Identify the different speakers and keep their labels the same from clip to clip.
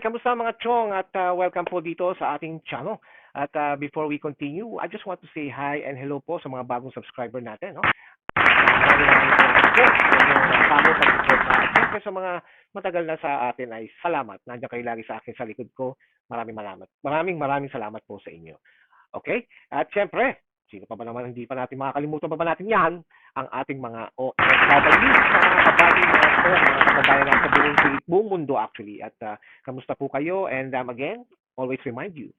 Speaker 1: kamusta mga chong at welcome po dito sa ating channel. At before we continue, I just want to say hi and hello po sa mga bagong subscriber natin, no? Maraming salamat po sa inyong pag-support at siyempre sa mga matagal na sa atin ay salamat. Nandiyan kayo lagi sa akin sa likod ko. Maraming salamat po sa inyo. Okay? At siyempre, sino pa ba naman hindi pa natin makakalimutan pa ba natin yan? Ang ating mga OFW, mga kababayan mga kababayan natin sa buong mundo actually. At kamusta po kayo? And again, always remind you,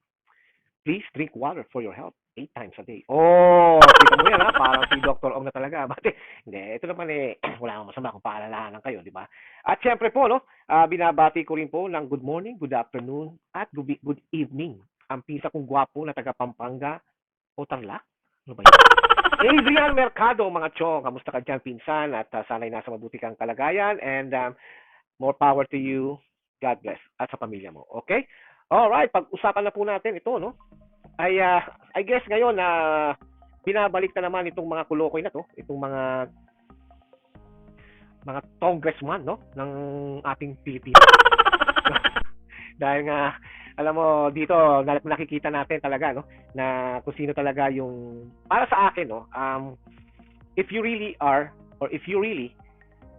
Speaker 1: please drink water for your health 8 times a day. Oh, kita mo yan ha, parang si Dr. Ong na talaga. Bate, hindi, ito naman wala nang masama kung paalalahanan kayo, di ba? At syempre po, no, binabati ko rin po ng good morning, good afternoon, at good evening. Ang pisa kong gwapo na taga Pampanga o Tarlac. Ano ba yun? Adrian Mercado, mga chong, kamusta ka dyan, pinsan? At sana'y nasa mabuti kang kalagayan. And more power to you. God bless. At sa pamilya mo. Okay? Alright, pag-usapan na po natin ito, no? I guess ngayon na binabalik na naman itong mga kulokoy na to, itong mga congressman, no, ng ating Pilipinas. Dahil nga alam mo dito nakikita natin talaga, no, na kung sino talaga yung para sa akin, no, if you really are or if you really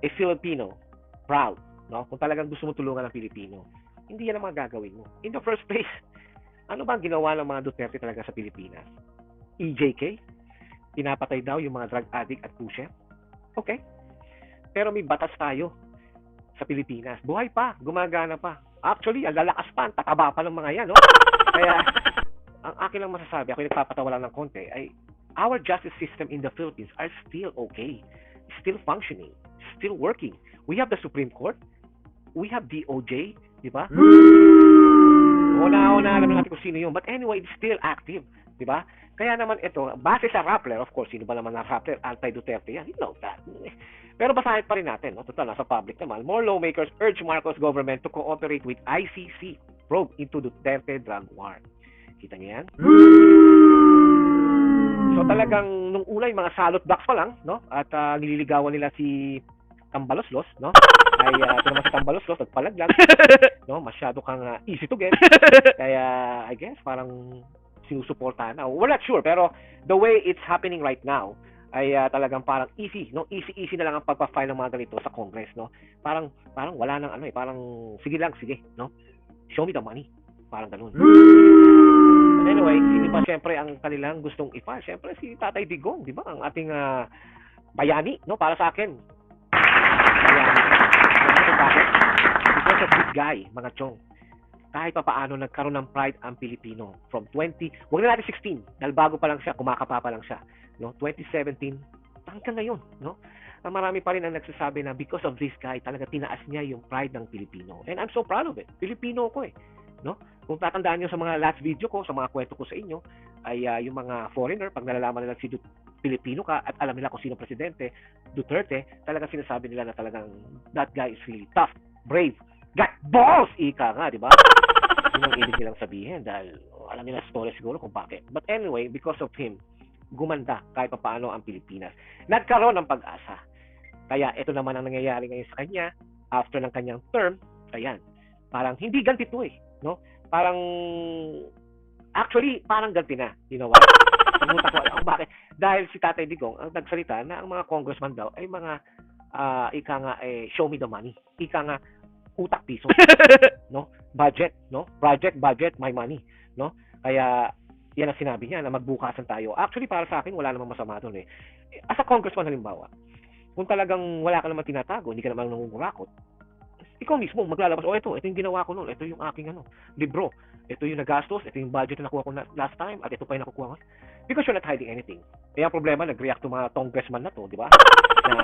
Speaker 1: a Filipino proud, no, kung talagang gusto mo tulungan ng Pilipino, hindi yan ang mga gagawin mo. In the first place, ano ba ang ginawa ng mga Duterte talaga sa Pilipinas? EJK? Pinapatay daw yung mga drug addict at pusher? Okay. Pero may batas tayo sa Pilipinas. Buhay pa, gumagana pa. Actually, ang lalakas pa, ang tataba pa ng mga yan, no? Kaya, ang akin lang masasabi, ako yung nagpapatawa lang ng konti, ay our justice system in the Philippines are still okay. Still functioning. Still working. We have the Supreme Court. We have DOJ, di ba? Una, alam natin kung sino yun. But anyway, it's still active. Di ba? Kaya naman ito, base sa Rappler, of course, sino ba naman na Rappler? Anti-Duterte yan. You know that. Pero basahin pa rin natin. No? Total, nasa public naman. More lawmakers urge Marcos government to cooperate with ICC probe into Duterte drug war. Kita niyo yan? So talagang nung una yung mga salot box pa lang, no? At nililigawan nila si Tambaloslos, no? Ay ito naman si Tambaloslos nagpalaglag, no? Masyado kang easy to get. Kaya I guess parang sinusuportahan na. We're not sure, pero the way it's happening right now ay talagang parang easy, no? Easy na lang ang pagpa-file ng mga ganito sa Congress, no? Parang wala nang parang sige lang, sige, no? Show me the money. Parang ganoon. But anyway, sino pa siyempre ang kanilang gustong i-file? Siyempre si Tatay Digong, di ba? Ang ating bayani, no? Para sa akin. Because of this guy, mga chong, kahit pa paano nagkaroon ng pride ang Pilipino from 20, wag na natin 16, dahil bago pa lang siya, kumakapa pa lang siya, no? 2017 hanggang ngayon, no? Marami pa rin ang nagsasabi na because of this guy, talaga tinaas niya yung pride ng Pilipino. And I'm so proud of it. Pilipino ko no? Kung tatandaan niyo sa mga last video ko, sa mga kwento ko sa inyo, ay yung mga foreigner, pag nalalaman nila si Pilipino ka at alam nila kung sino presidente, Duterte, talagang sinasabi nila na talagang that guy is really tough, brave, got balls, ika nga, di ba? Yun ang ibig nilang sabihin dahil alam nila story siguro kung bakit. But anyway, because of him, gumanda kahit pa paano ang Pilipinas. Nagkaroon ng pag-asa. Kaya ito naman ang nangyayari ngayon sa kanya after ng kanyang term. Ayan, parang hindi ganti to no? Parang actually parang ganti na, you know what? Pumunta ko ako bakit? Dahil si Tatay Digong ang nagsalita na ang mga congressman daw ay mga ika nga show me the money. Ika nga utak piso, no? Budget, no? Budget, my money, no? Kaya yan ang sinabi niya na magbukasan tayo. Actually para sa akin wala namang masama doon As a congressman halimbawa, kung talagang wala ka naman tinatago, hindi ka naman nangungurakot, ikaw mismo maglalabas, ito yung ginawa ko noon, ito yung aking libro, ito yung nagastos, ito yung budget na nakuha ko last time, at ito pa yung nakukuha ko. Because you're not hiding anything. Kaya ang problema, nag-react to mga congressman na to, di ba? Na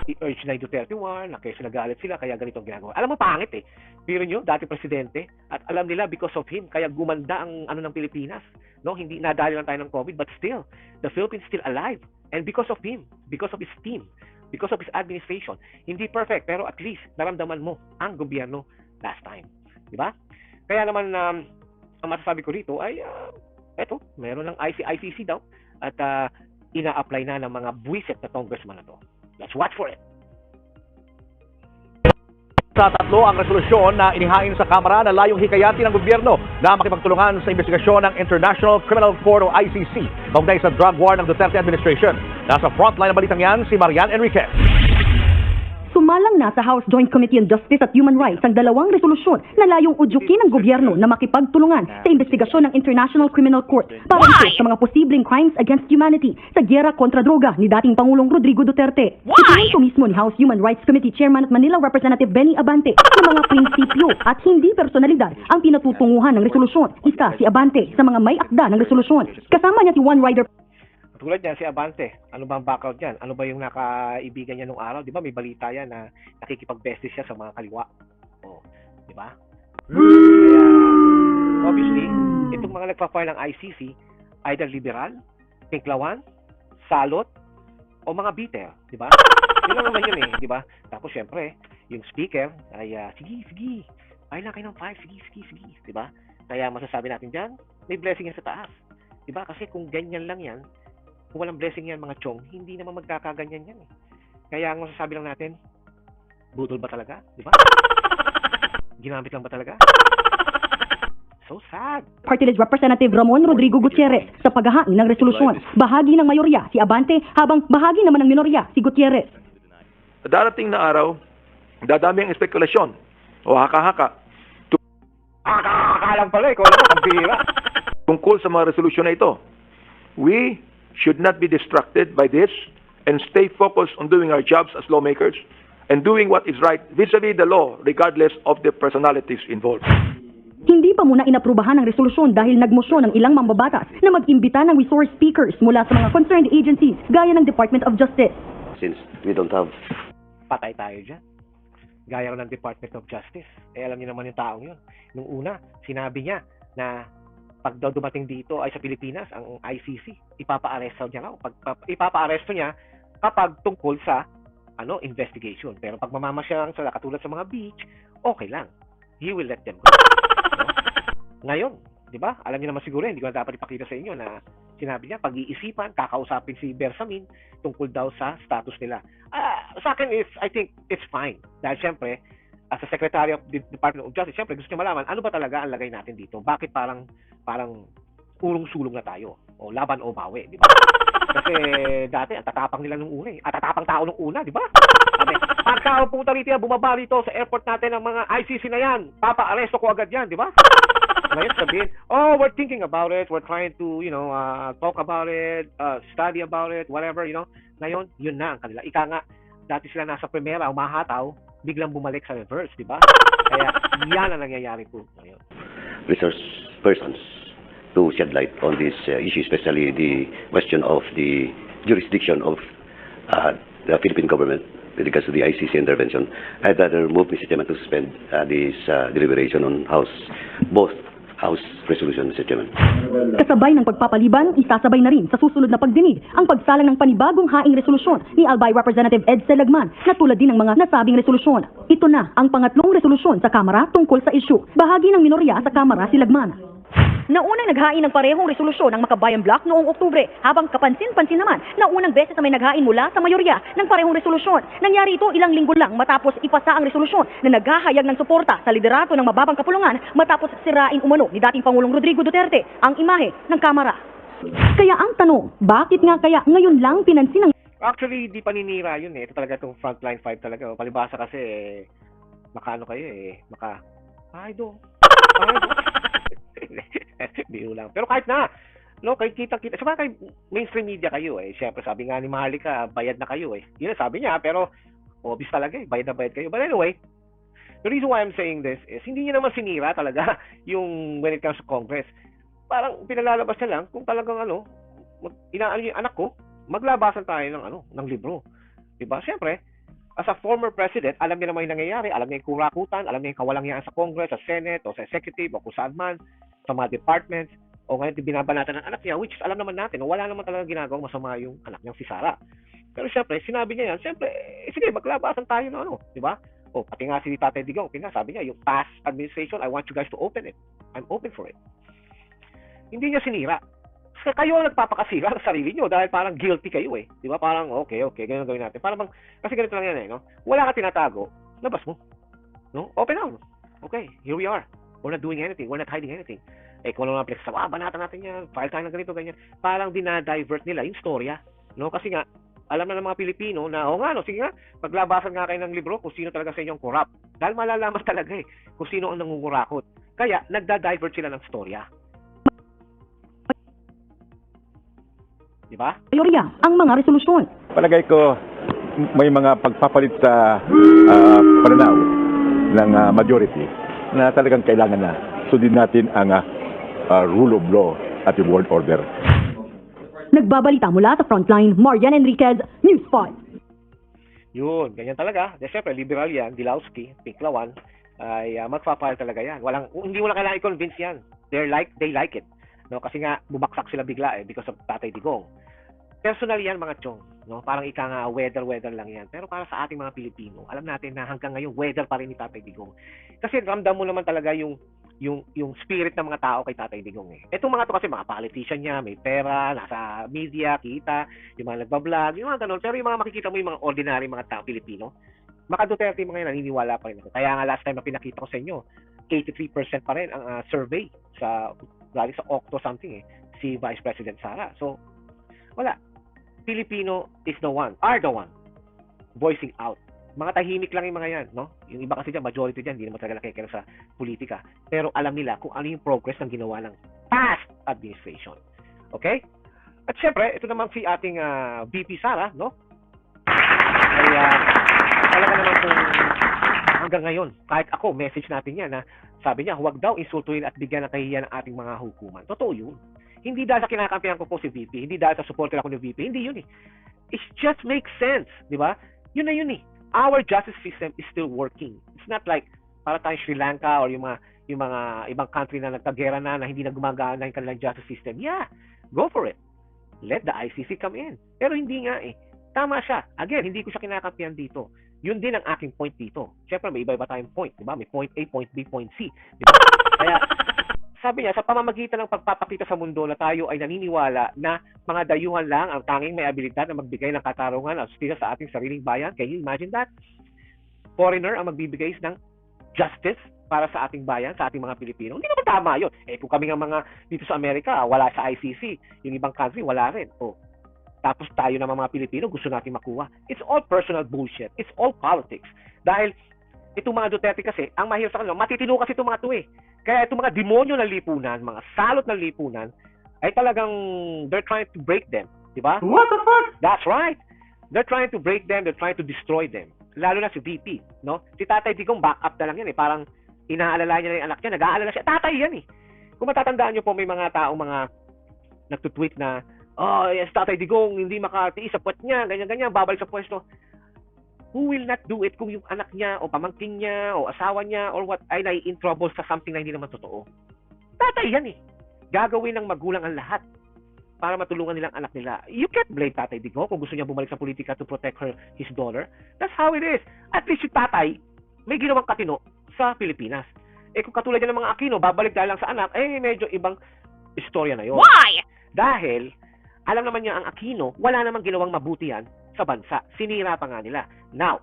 Speaker 1: i-urge na yung Duterte war, na kaya nagalit sila, kaya ganito ang ginagawa. Alam mo, pangit Pero nyo, dati presidente, at alam nila because of him, kaya gumanda ang ng Pilipinas. No, hindi nadali lang tayo ng COVID, but still, the Philippines still alive. And because of him, because of his team, because of his administration, hindi perfect, pero at least naramdaman mo ang gobyerno last time. Di ba? Kaya naman, ang masasabi ko rito ay, eto, meron ng ICC daw, at ina-apply na ng mga buwisit na congressman na to. Let's watch for it.
Speaker 2: Sa tatlo ang resolusyon na inihain sa Kamara na layong hikayatin ng gobyerno na makipagtulungan sa investigasyon ng International Criminal Court o ICC kaugnay sa drug war ng Duterte administration. Nasa frontline ng balitang yan si Marian Enriquez.
Speaker 3: Sumalang na sa House Joint Committee on Justice at Human Rights ang dalawang resolusyon na layong udyukin ng gobyerno na makipagtulungan sa investigasyon ng International Criminal Court para ito sa mga posibleng crimes against humanity sa gyera kontra droga ni dating Pangulong Rodrigo Duterte. Itinunto mismo ni House Human Rights Committee Chairman at Manila Representative Benny Abante na mga prinsipyo at hindi personalidad ang pinatutunguhan ng resolusyon. Isa si Abante sa mga may akda ng resolusyon. Kasama niya si One Rider
Speaker 1: Tulad niyan si Abante, ano ba ang background niyan? Ano ba yung nakaibigan niya nung araw? Di ba may balita yan na nakikipag-besties siya sa mga kaliwa? Oh, di ba? Kaya, obviously, itong mga nagpa-file ng ICC, either liberal, pinklawan, salot, o mga bitter, di ba? Yun lang naman yun di ba? Tapos syempre, yung speaker ay, sige, file lang kayo ng file, sige, di ba? Kaya masasabi natin dyan, may blessing yan sa taas. Di ba? Kasi kung ganyan lang yan, kung walang blessing yan mga chong, hindi naman magkakaganyan yan Kaya ang masasabi lang natin, budol ba talaga? Di ba? Ginamit lang ba talaga? So sad.
Speaker 3: Party List Representative Ramon Rodrigo Gutierrez sa paghahain ng resolusyon. Bahagi ng mayorya si Abante habang bahagi naman ng minorya si Gutierrez.
Speaker 2: Darating na araw, dadami ang espekulasyon o haka-haka
Speaker 1: Haka lang pala ikaw naman, ang bihira.
Speaker 2: tungkol sa mga resolusyon na ito. We should not be distracted by this and stay focused on doing our jobs as lawmakers and doing what is right vis-a-vis the law regardless of the personalities involved.
Speaker 3: Hindi pa muna inaprubahan ang resolusyon dahil nagmosyon ng ilang mambabatas na mag-imbita ng resource speakers mula sa mga concerned agencies gaya ng Department of Justice.
Speaker 4: Since we don't have
Speaker 1: Patay tayo dyan. Gaya ng Department of Justice. Alam niyo naman yung taong yun. Nung una, sinabi niya na pag daw dumating dito ay sa Pilipinas, ang ICC, ipapa-aresto niya ipapa-aresto niya kapag tungkol sa investigation. Pero pag mamamasyal sila katulad sa mga beach, okay lang. He will let them go. Ngayon, di ba? Alam niyo naman siguro, hindi ko na dapat ipakita sa inyo na sinabi niya, pag-iisipan, kakausapin si Bersamin tungkol daw sa status nila. Sa akin, I think it's fine. Dahil syempre, as a Secretary of the Department of Justice, syempre gusto niya malaman, ano ba talaga ang lagay natin dito? Bakit parang urong-sulong na tayo? O laban o bawi, di ba? Kasi dati, ang tatapang nila nung una At tatapang tao nung una, di ba? Sabi, pagka pumunta rito, bumaba rito sa airport natin ng mga ICC na yan, papa-aresto ko agad yan, di ba? Ngayon sabihin, we're thinking about it, we're trying to, talk about it, study about it, whatever, Ngayon, yun na ang kanila. Ika nga, dati sila nasa primera, umahataw, biglang bumalik sa reverse, di ba? Kaya yan ang nangyayari po ngayon.
Speaker 4: resource persons to shed light on this issue, especially the question of the jurisdiction of the Philippine government with regards to the ICC intervention. I'd rather move, Mr. Chairman, to suspend this deliberation on both House resolution, Mr. Chairman.
Speaker 3: Kasabay ng pagpapaliban, isasabay na rin sa susunod na pagdinig ang pagsalang ng panibagong haing resolusyon ni Albay Representative Ed Selagman na tulad din ng mga nasabing resolusyon. Ito na ang pangatlong resolusyon sa Kamara tungkol sa isyu. Bahagi ng minorya sa Kamara si Lagman. Naunang naghain ng parehong resolusyon ang Makabayan Bloc noong Oktubre, habang kapansin-pansin naman na unang beses na may naghain mula sa mayorya ng parehong resolusyon. Nangyari ito ilang linggo lang matapos ipasa ang resolusyon na naghahayag ng suporta sa liderato ng mababang kapulungan matapos sirain umano ni dating Pangulong Rodrigo Duterte ang imahe ng Kamara. Kaya ang tanong, bakit nga kaya ngayon lang pinansin ang...
Speaker 1: Actually, di paninira yun Ito talaga itong frontline 5 talaga. Palibasa kasi, makaano kayo Biro lang. Pero kahit na, kahit kita-kita. Saka kay mainstream media kayo Siyempre, sabi nga ni Maharlika, bayad na kayo Yun ang sabi niya, pero obvious talaga bayad na bayad kayo. But anyway, the reason why I'm saying this is, hindi niya naman sinira talaga yung when it comes to Congress. Parang pinalalabas niya lang kung talagang inaano yung anak ko, maglabasan tayo ng libro. Diba? Siyempre, as a former president, alam niya naman yung nangyayari, alam niya yung kurakutan, alam niya yung kawalangyaan sa Congress, sa Senate, o sa Executive, o kung saan man, sa mga departments, o ngayon binabanatan ng anak niya, which is alam naman natin, wala naman talaga ginagawang masama yung anak niyang si Sara. Pero siyempre, sinabi niya yan, siyempre, sige, maglabasan tayo ng di ba? O, pati nga si Tatay Digong, sabi niya, yung past administration, I want you guys to open it. I'm open for it. Hindi niya sinira. Kasi kayo ang nagpapakasira ng sarili niyo dahil parang guilty kayo Di ba? Parang, okay, ganyan gawin natin. Kasi ganito lang yan Wala ka tinatago, labas mo. No? Open out. Okay, here we are. We're not doing anything. We're not hiding anything. Eh, kung ano naman flex, banatan natin yan. File tayo ng ganito, ganyan. Parang dinadivert nila yung storya. No? Kasi nga, alam na ng mga Pilipino na, o nga, no, sige nga, paglabasan nga kayo ng libro kung sino talaga sa inyong corrupt. Dahil malalaman talaga kung sino ang nangungurakot. Kaya, nagda-divert sila ng storya. Diba?
Speaker 3: Mayorya ang mga resolusyon.
Speaker 5: Palagay ko may mga pagpapalit sa pananaw ng majority na talagang kailangan na sundin natin ang rule of law at yung world order.
Speaker 3: Nagbabalita mula sa Frontline, Marian Enriquez, News 5.
Speaker 1: Yun, ganyan talaga. De, syempre, liberal yan, Dilawski, Pinklawan, ay magpa-file talaga yan. Hindi mo na kailangan i-convince yan. They like it. No, kasi nga, bubaksak sila bigla because of Tatay Digong. Personally yan, mga chong. No? Parang ika nga, weather lang yan. Pero para sa ating mga Pilipino, alam natin na hanggang ngayon, weather pa rin ni Tatay Digong. Kasi ramdam mo naman talaga yung spirit ng mga tao kay Tatay Digong eh. Etong mga to kasi mga politician niya, may pera, nasa media, kita, yung mga nagbablog, yung mga ganun. Pero yung mga makikita mo yung mga ordinary mga tao Pilipino, maka Duterte mga yan, naniniwala pa rin ako. Kaya nga last time na pinakita ko sa inyo, 83% pa rin ang survey sa galing sa Octo something si Vice President Sara. So, wala. Filipino are the one voicing out. Mga tahimik lang yung mga yan, no? Yung iba kasi dyan, majority dyan, hindi naman talaga nakikinig sa politika. Pero alam nila kung ano yung progress ng ginawa ng past administration. Okay? At syempre, ito naman si ating VP Sara, no? Ay, talaga naman kung hanggang ngayon, kahit ako, message natin yan na sabi niya, huwag daw insultuhin at bigyan ng kahihiyan ng ating mga hukuman. Totoo yun. Hindi dahil sa kinakampihan ko po si VP, hindi dahil sa supporter ako ni VP, hindi yun eh. It just makes sense, di ba? Yun na yun eh. Our justice system is still working. It's not like para tayong Sri Lanka or yung mga ibang country na nagkagera na hindi na gumagana yung kanilang justice system. Yeah, go for it. Let the ICC come in. Pero hindi nga eh. Tama siya. Again, hindi ko siya kinakampihan dito. Yun din ang aking point dito. Siyempre, may iba-iba tayong point, di ba? May point A, point B, point C. Diba? Kaya, sabi niya, sa pamamagitan ng pagpapakita sa mundo na tayo ay naniniwala na mga dayuhan lang ang tanging may abilidad na magbigay ng katarungan at justisya sa ating sariling bayan. Can you imagine that? Foreigner ang magbibigay ng justice para sa ating bayan, sa ating mga Pilipino. Hindi naman tama yun. Eh, kung kami nga mga dito sa Amerika, wala sa ICC. Yung ibang country, wala rin. Oh. Tapos tayo naman mga Pilipino, gusto natin makuha. It's all personal bullshit. It's all politics. Dahil itong mga Duterte kasi, ang mahirap sa kanila, matitino kasi itong mga ito eh. Kaya itong mga demonyo ng lipunan, mga salot ng lipunan, ay talagang they're trying to break them. Diba?
Speaker 2: What the fuck?
Speaker 1: That's right. They're trying to break them, they're trying to destroy them. Lalo na si VP, no? Si Tatay Digong, back up na lang yan eh. Parang inaalala niya na yung anak niya, nag-aalala siya. Tatay yan eh. Kung matatandaan niyo po, may mga taong mga nagtutweet na, oh, yes, Tatay Digong, hindi makatiis sa puwet niya, ganyan-ganyan, babalik sa pwesto. Who will not do it kung yung anak niya o pamangking niya o asawa niya or what ay nai-in trouble sa something na hindi naman totoo? Tatay yan eh. Gagawin ng magulang ang lahat para matulungan nilang anak nila. You can't blame Tatay Digong kung gusto niya bumalik sa politika to protect his daughter. That's how it is. At least si Tatay may ginawang katino sa Pilipinas. Eh kung katulad yan ng mga Aquino, babalik dahil lang sa anak, eh medyo ibang istorya na yon.
Speaker 6: Why?
Speaker 1: Dahil alam naman niya ang Aquino, wala namang ginawang mabuti yan sa bansa. Sinira pa nga nila. Now,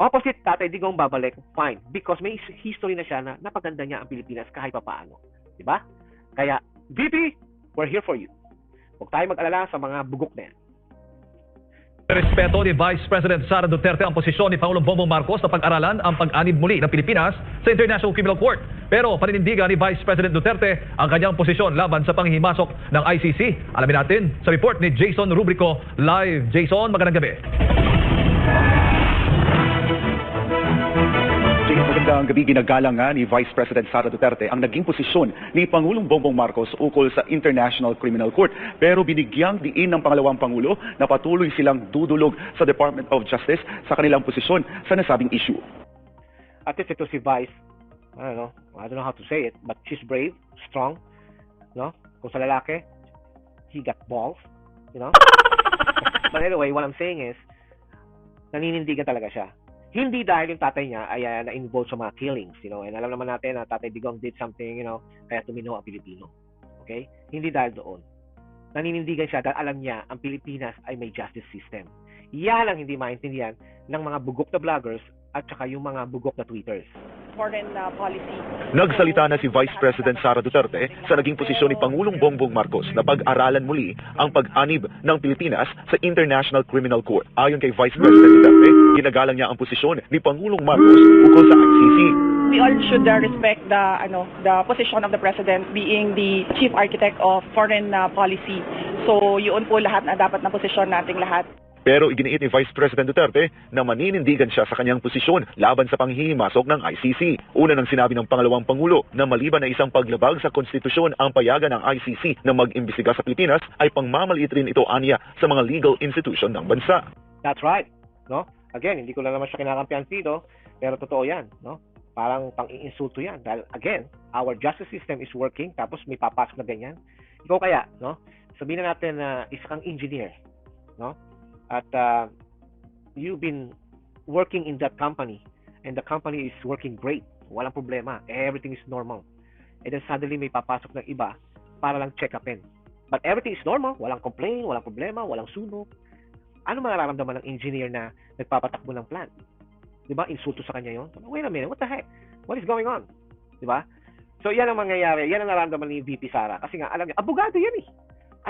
Speaker 1: opposite Tatay Digong babalik, fine. Because may history na siya na napaganda niya ang Pilipinas kahit pa paano. Diba? Kaya, VP, we're here for you. Huwag tayo mag-alala sa mga bugok na yan.
Speaker 7: Respeto ni Vice President Sara Duterte ang posisyon ni Pangulong Bongbong Marcos na pag-aralan ang pag-anib muli ng Pilipinas sa International Criminal Court. Pero paninindigan ni Vice President Duterte ang kanyang posisyon laban sa panghihimasok ng ICC. Alamin natin sa report ni Jason Rubrico live. Jason, magandang gabi.
Speaker 5: Magandang gabi, ginagalang nga ni Vice President Sara Duterte ang naging posisyon ni Pangulong Bongbong Marcos ukol sa International Criminal Court. Pero binigyang diin ng pangalawang Pangulo na patuloy silang dudulog sa Department of Justice sa kanilang posisyon sa nasabing issue.
Speaker 1: At least ito si Vice, I don't know how to say it, but she's brave, strong, no? Kung sa lalaki, he got balls, you know? But anyway, what I'm saying is, naninindigan talaga siya. Hindi dahil yung tatay niya ay na-involved sa mga killings, you know, and alam naman natin na Tatay Digong did something, you know, kaya tumino ang Pilipino. Okay? Hindi dahil doon. Naninindigan siya dahil alam niya ang Pilipinas ay may justice system. Yan ang hindi maintindihan ng mga bugok na vloggers at saka yung mga bugok na tweeters.
Speaker 6: Foreign policy.
Speaker 5: Nagsalita na si Vice President Sara Duterte sa naging posisyon ni Pangulong Bongbong Marcos na pag-aralan muli ang pag-anib ng Pilipinas sa International Criminal Court. Ayon kay Vice President Duterte, ginagalang niya ang posisyon ni Pangulong Marcos ukol sa ICC.
Speaker 6: We all should respect the position of the President being the chief architect of foreign policy. So yun po lahat na dapat na posisyon nating lahat.
Speaker 5: Pero iginiit ni Vice President Duterte na maninindigan siya sa kanyang posisyon laban sa panghihimasok ng ICC. Una nang sinabi ng pangalawang Pangulo na maliban na isang paglabag sa konstitusyon ang payagan ng ICC na mag-imbestiga sa Pilipinas ay pangmamaliit rin ito anya sa mga legal institution ng bansa.
Speaker 1: That's right, no? Again, hindi ko lang naman siya kinakampihan dito, pero totoo 'yan, no? Parang pang-iinsulto 'yan dahil again, our justice system is working tapos may papasok na ganyan. Ikaw kaya, no? Sabihin na natin na isa kang engineer, no? At you've been working in that company and the company is working great. Walang problema. Everything is normal. And then suddenly may papasok ng iba para lang check-upin. But everything is normal. Walang complaint, walang problema, walang sunog. Ano mararamdaman ng engineer na nagpapatakbo ng plant? Diba? Insulto sa kanya yun. Wait a minute, what the heck? What is going on? Diba? So yan ang mangyayari. Yan ang nararamdaman ni VP Sara. Kasi nga, alam niya, abogado yan eh.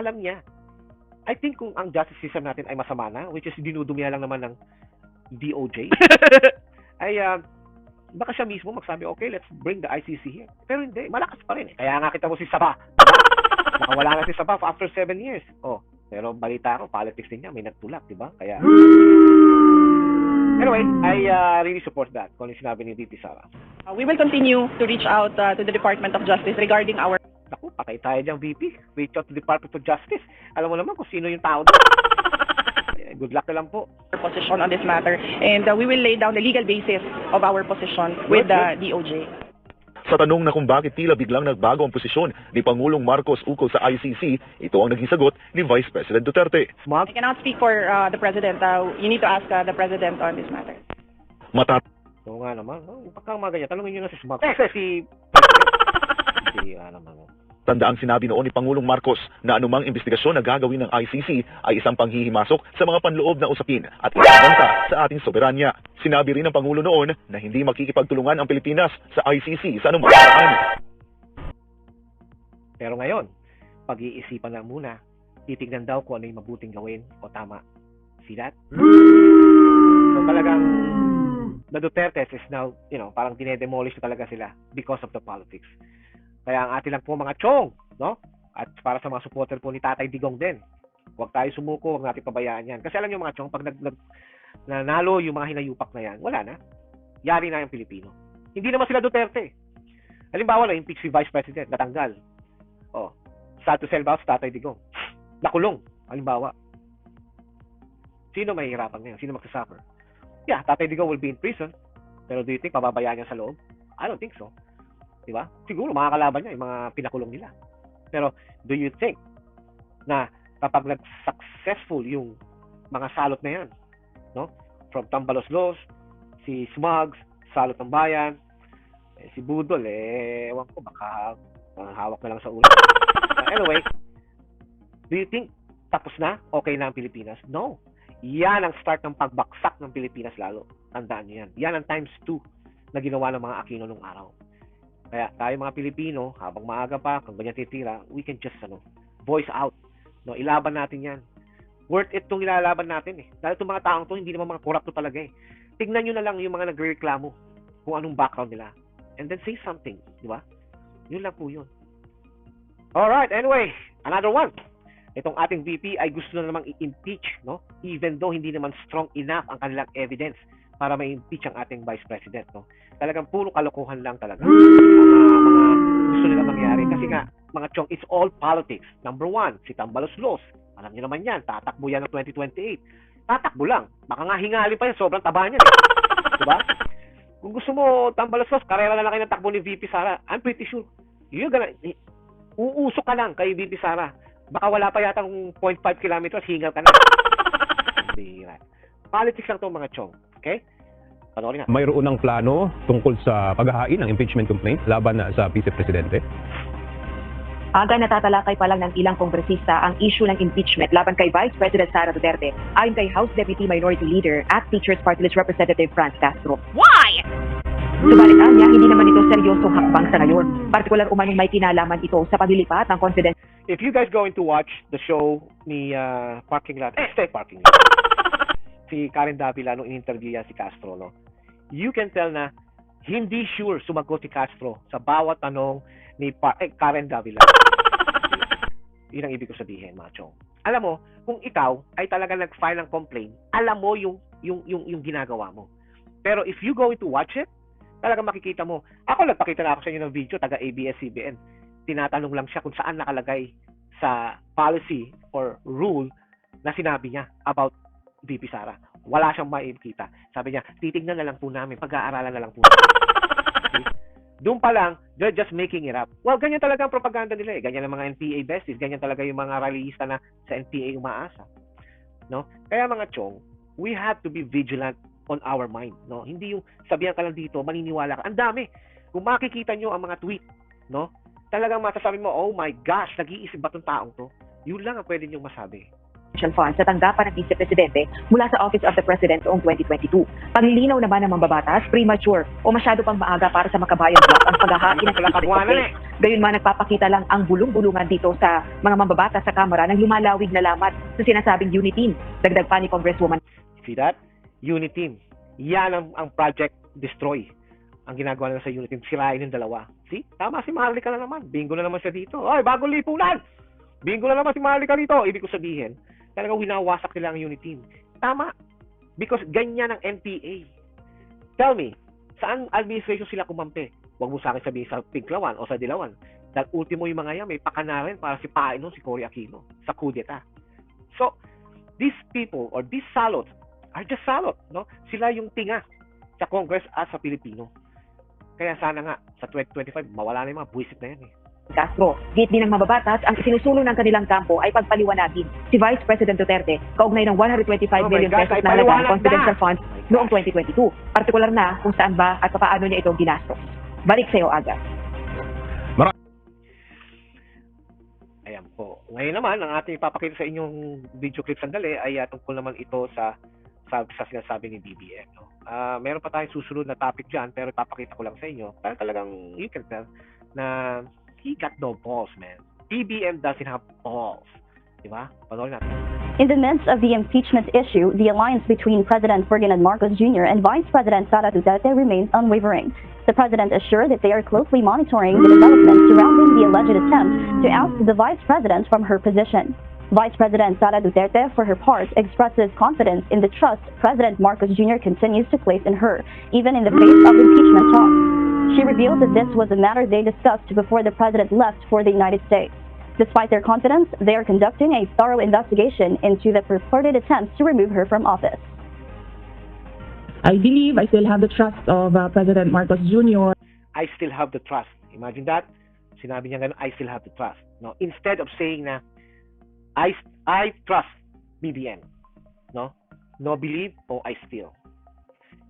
Speaker 1: Alam niya. I think kung ang justice system natin ay masama na, which is dinudumi lang naman ng DOJ, ay baka siya mismo magsabi, okay, let's bring the ICC here. Pero hindi, malakas pa rin eh. Kaya nga kita mo si Saba. Nakawala na si Saba after 7 years. Oh, pero balita ko, politics din niya, may nagtulak, di ba? Kaya, anyway, I really support that kung ano yung sinabi ni VP Sara.
Speaker 6: We will continue to reach out to the Department of Justice regarding our
Speaker 1: Naku, patay tayo dyan, VP. Reach out to the Department of Justice. Alam mo naman kung sino yung tao doon. Good luck na lang po.
Speaker 6: position on this matter, and we will lay down the legal basis of our position with the DOJ.
Speaker 5: Sa tanong na kung bakit tila biglang nagbago ang posisyon ni Pangulong Marcos ukol sa ICC, ito ang naging sagot ni Vice President Duterte.
Speaker 1: Smart.
Speaker 6: I cannot speak for the President. You need to ask the President on this matter.
Speaker 1: Oo nga naman. No? Pagka mga ganyan, talungin nyo na si Smart. Si naman.
Speaker 5: Tandaang sinabi noon ni Pangulong Marcos na anumang investigasyon na gagawin ng ICC ay isang panghihimasok sa mga panloob na usapin at ibabanta sa ating soberanya. Sinabi rin ng Pangulo noon na hindi makikipagtulungan ang Pilipinas sa ICC sa anumang paraan.
Speaker 1: Pero ngayon, pag-iisipan lang muna, titignan daw kung ano yung mabuting gawin o tama. See that? So talagang the Duterte is now, parang dinedemolish na talaga sila because of the politics. Kaya ang atin lang po mga chong, no? At para sa mga supporter po ni Tatay Digong din, huwag tayo sumuko, huwag natin pabayaan yan. Kasi alam nyo mga chong, pag nanalo yung mga hinayupak na yan, wala na. Yari na yung Pilipino. Hindi naman sila Duterte. Halimbawa lang, impeach si Vice President, natanggal. Oh, sad to say about Tatay Digong. Nakulong, halimbawa. Sino mahihirapan ngayon? Sino magsasuffer? Yeah, Tatay Digong will be in prison. Pero do you think pababayaan niya sa loob? I don't think so. Diba? Siguro makakalaban niya yung mga pinakulong nila. Pero do you think na kapag nag-successful yung mga salot na yan, no? From Tambalos-Los, si Smugs, Salot ng Bayan, si Budol, ewan ko, baka hawak na lang sa ulo. Anyway, do you think tapos na? Okay na ang Pilipinas? No. Yan ang start ng pagbaksak ng Pilipinas lalo. Tandaan niyo yan. Yan ang times 2 na ginawa ng mga Aquino nung araw. Kaya tayo mga Pilipino, habang maaga pa, kung ganyan titira, we can just voice out. No, ilaban natin yan. Worth it itong ilalaban natin eh. Dahil itong mga taong to, hindi naman mga korupto talaga eh. Tignan nyo na lang yung mga nagrereklamo kung anong background nila. And then say something, di ba? Yun lang po yun. Alright, anyway, another one. Itong ating VP ay gusto na namang i-impeach, no? Even though hindi naman strong enough ang kanilang evidence para ma-impeach ang ating Vice President, no? Talagang puro kalokohan lang talaga ang mga gusto nila mangyari. Kasi nga, mga chong, it's all politics. Number 1, si Tambalos-Los. Alam niyo naman yan, tatakbo yan ng 2028. Tatakbo lang. Baka nga hingali pa yan, sobrang taba niyan. Diba? Kung gusto mo, Tambalos-Los, karera na lang kayo ng takbo ni VP Sara. I'm pretty sure. Uusok ka lang kay VP Sara. Baka wala pa yatang 0.5 kilometers, hingal ka na. Politics lang itong mga chong. Okay? Panoorin na.
Speaker 8: Mayroon ng plano tungkol sa paghahain ng impeachment complaint laban sa Vice Presidente? Aga natatalakay pa lang ng ilang kongresista ang issue ng impeachment laban kay Vice President Sara Duterte ayon kay House Deputy Minority Leader at Teachers Party List Representative Franz Castro.
Speaker 9: Why?
Speaker 8: Subalit niya, hindi naman ito seryosong hakbang sa ngayon. Partikular umanong may kinalaman ito sa paglilipat ng confidential
Speaker 1: If you guys going to watch the show ni Parking Lot, Parking Lot, si Karen Davila nung in-interview yan si Castro, no? You can tell na hindi sure sumagot si Castro sa bawat tanong ni Karen Davila. Yun ang ibig ko sabihin, mga chong. Alam mo, kung ikaw ay talaga nag-file ng complaint, alam mo yung ginagawa mo. Pero if you going to watch it, talaga makikita mo. Ako, nagpakita na ako sa inyo ng video, taga ABS-CBN. Tinatanong lang siya kung saan nakalagay sa policy or rule na sinabi niya about VP Sara. Wala siyang makikita. Sabi niya, titignan na lang po namin, pag-aaralan na lang po namin. Okay? Doon pa lang, they're just making it up. Well, ganyan talaga ang propaganda nila eh. Ganyan ang mga NPA besties, ganyan talaga yung mga rallyista na sa NPA umaasa. No? Kaya mga chong, we have to be vigilant on our mind. No? Hindi yung sabihan ka lang dito, maniniwala ka. Ang dami. Kung makikita nyo ang mga tweet, no? Talagang masasabi mo, oh my gosh, nag-iisip ba itong taong to? Yun lang ang pwede nyo masabi.
Speaker 8: funds sa tanggapan ng Vice Presidente mula sa Office of the President noong 2022. Paglilinaw naman ng mambabatas, premature o masyado pang maaga para sa makabayan block ang paghahain ng Secret. Gayunman nagpapakita lang ang bulong-bulungan dito sa mga mambabatas sa Kamara ng lumalawig na lamat sa sinasabing unity team. Dagdag pa ni Congresswoman.
Speaker 1: See that? Unity team. Yan ang Project Destroy. Ang ginagawa nila sa unity team, sirain yung dalawa. See? Tama si Marlica na naman. Bingo na naman siya dito. Oy, bagong lipunan! Bingo na naman si Marlica dito. Ibig ko sabihin, talagang winawasak nila ang unity team. Tama. Because ganyan ang NPA. Tell me, saan administration sila kumampi? Huwag mo sa akin sabihin sa Pinklawan o sa Dilawan. Dahil ultimo yung mga yan, may pakana rin para si Pain nun, si Cory Aquino, sa kudeta. So, these people or these salot are just salot. No? Sila yung tinga sa Congress at sa Pilipino. Kaya sana nga, sa 2025, mawala na yung mga buwisit na yan eh.
Speaker 8: Castro. Git din ng mababatas, ang isinusulong ng kanilang kampo ay pagpaliwanagin si Vice President Duterte kaugnay ng 125 million pesos na halaga ng confidential funds noong 2022. Partikular na kung saan ba at paano niya ito ginastos. Balik sa iyo, Aga.
Speaker 1: Ayan po. Ngayon naman, ang ating ipapakita sa inyong video clip sandali ay tungkol naman ito sa sinasabi ni BBM. No? Meron pa tayong susunod na topic dyan, pero ipapakita ko lang sa inyo. Pero talagang you can tell na he got no balls, man. BBM doesn't have balls. Diba? Panoorin natin.
Speaker 3: In the midst of the impeachment issue, the alliance between President Ferdinand Marcos Jr. and Vice President Sara Duterte remains unwavering. The President assured that they are closely monitoring the developments surrounding the alleged attempt to oust the Vice President from her position. Vice President Sara Duterte, for her part, expresses confidence in the trust President Marcos Jr. continues to place in her, even in the face of impeachment talks. She revealed that this was a matter they discussed before the President left for the United States. Despite their confidence, they are conducting a thorough investigation into the purported attempts to remove her from office.
Speaker 10: I believe I still have the trust of President Marcos Jr.
Speaker 1: I still have the trust. Imagine that. Sinabi niya ganun, I still have the trust. No? Instead of saying na, I trust BBM. No? No believe o I still.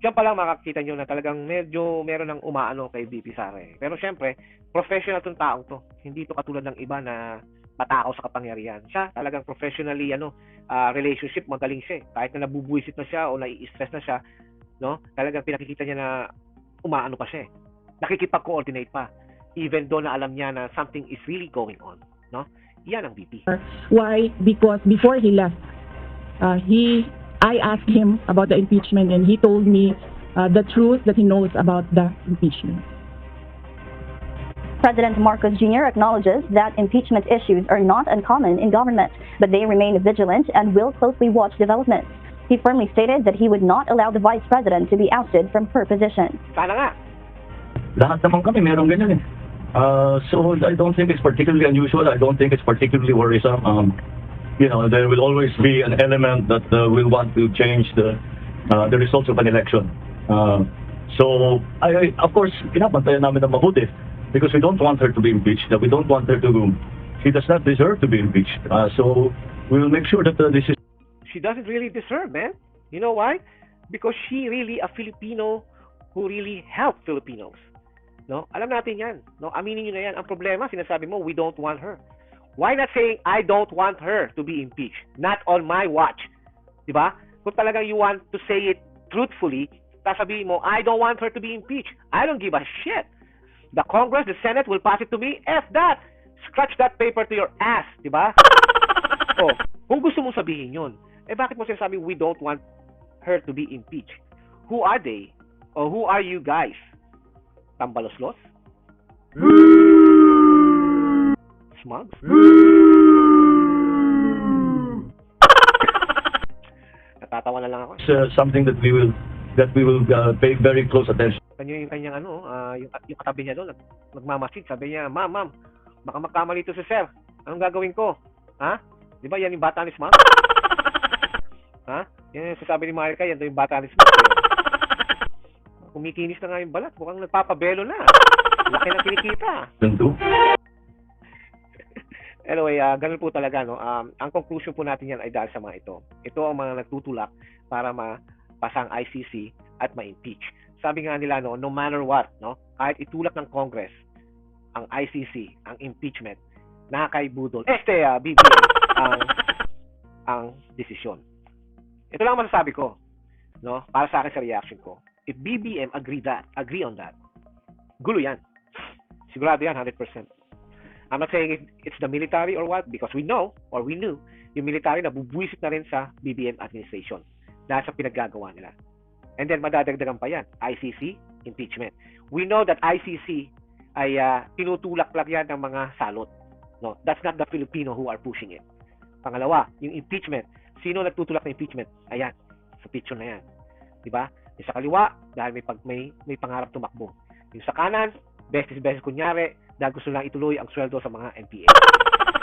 Speaker 1: Diyan pa lang makakita nyo na talagang medyo meron ng umaano kay BP Sara. Pero syempre, professional tong taong to. Hindi to katulad ng iba na patakaw sa kapangyarihan. Siya talagang professionally relationship magaling siya. Kahit na nabubuisit na siya o nai-stress na siya, no? Talagang pinakikita niya na umaano pa siya. Nakikipag-coordinate pa. Even though na alam niya na something is really going on, no? Yan ang BP.
Speaker 10: Why? Because before he left, I asked him about the impeachment and he told me the truth that he knows about the impeachment.
Speaker 3: President Marcos Jr. acknowledges that impeachment issues are not uncommon in government, but they remain vigilant and will closely watch developments. He firmly stated that he would not allow the Vice President to be ousted from her position.
Speaker 1: Sana nga.
Speaker 11: Lahat naman kami meron ganyan eh. So I don't think it's particularly unusual. I don't think it's particularly worrisome. There will always be an element that will want to change the results of an election. So of course, pinapantayan namin na mabuti because we don't want her to be impeached. We don't want her to. She does not deserve to be impeached. So we will make sure that this is.
Speaker 1: She doesn't really deserve, man. You know why? Because she really a Filipino who really helped Filipinos. No? Alam natin yan. No? Aminin nyo na yan. Ang problema, sinasabi mo, we don't want her. Why not saying, I don't want her to be impeached? Not on my watch. Diba? Kung talagang you want to say it truthfully, sasabihin mo, I don't want her to be impeached. I don't give a shit. The Congress, the Senate will pass it to me. F that. Scratch that paper to your ass. Diba? Oh, kung gusto mong sabihin yun, bakit mo sinasabi, we don't want her to be impeached? Who are they? Or who are you guys? Tambaloslos? Smugs? Natatawa na lang ako.
Speaker 11: It's something that we will pay very close attention.
Speaker 1: Kanyo yung kanyang yung katabi niya doon, nagmamasid. Sabi niya, ma'am, baka magkamali ito si sir. Anong gagawin ko? Ha? Di ba yan yung bata ni Smug? Ha? Yan yung sasabi ni Marika, yan daw yung bata ni Smug. Kumikinis na nga yung balat. Mukhang nagpapabelo na. Laki na kinikita. Anyway, ganun po talaga. No? Ang conclusion po natin yan ay dahil sa mga ito. Ito ang mga nagtutulak para mapasa ang ICC at ma-impeach. Sabi nga nila, no matter what, no, kahit itulak ng Congress ang ICC, ang impeachment, nakakaibudol. BBM ang desisyon. Ito lang ang masasabi ko, no, para sa akin sa reaction ko. If BBM agree on that, gulo yan. Sigurado yan, 100%. I'm not saying it's the military or what, because we know, or we knew, yung military na bubuisit na rin sa BBM administration dahil sa pinaggagawa nila. And then, madadagdagan pa yan, ICC, impeachment. We know that ICC ay tinutulak lang yan ng mga salot. No, that's not the Filipino who are pushing it. Pangalawa, yung impeachment. Sino nagtutulak ng impeachment? Ayan, sa picture na yan. Diba? Yung sa kaliwa, dahil may pangarap tumakbo. Yung sa kanan, beses-beses kunyari, dahil gusto lang ituloy ang sweldo sa mga NPA.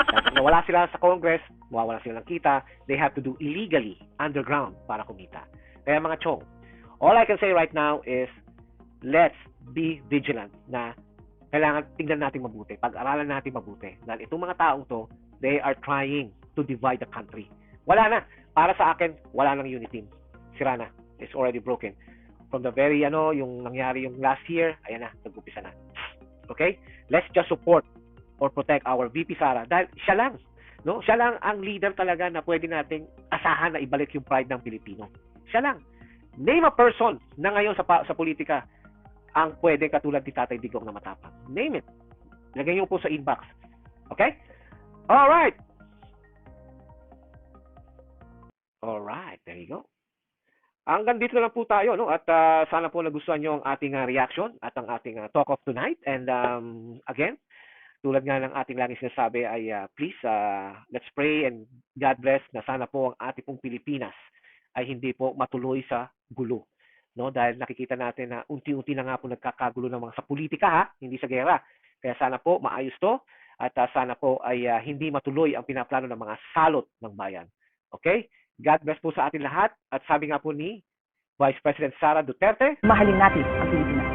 Speaker 1: Dahil nawala sila sa Congress, mawawala sila ng kita, they have to do illegally, underground, para kumita. Kaya mga chong, all I can say right now is, let's be vigilant na kailangan tingnan natin mabuti, pag-aralan natin mabuti. Dahil itong mga taong to, they are trying to divide the country. Wala na. Para sa akin, wala nang unity. Sira na. It's already broken. From the very, yung nangyari yung last year, ayan na, nag-upisa na. Okay? Let's just support or protect our VP Sara dahil siya lang. No? Siya lang ang leader talaga na pwede nating asahan na ibalik yung pride ng Pilipino. Siya lang. Name a person na ngayon sa politika ang pwede katulad ni Tatay Digong na matapang. Name it. Lagay niyo po sa inbox. Okay? Alright. Alright. There you go. Hanggang dito na lang po tayo, no? At sana po nagustuhan nyo ang ating reaction at ang ating talk of tonight. And again, tulad nga ng ating laging sinasabi ay please, let's pray and God bless na sana po ang ating pong Pilipinas ay hindi po matuloy sa gulo. No? Dahil nakikita natin na unti-unti na nga po nagkakagulo ng mga sa politika, ha? Hindi sa gera. Kaya sana po maayos to at sana po ay hindi matuloy ang pinaplano ng mga salot ng bayan. Okay? God bless po sa atin lahat. At sabi nga po ni Vice President Sara Duterte,
Speaker 8: Mahalin natin ang Pilipinas.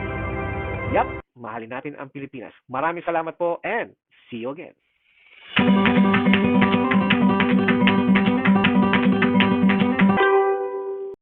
Speaker 1: Yep, mahalin natin ang Pilipinas. Maraming salamat po and see you again.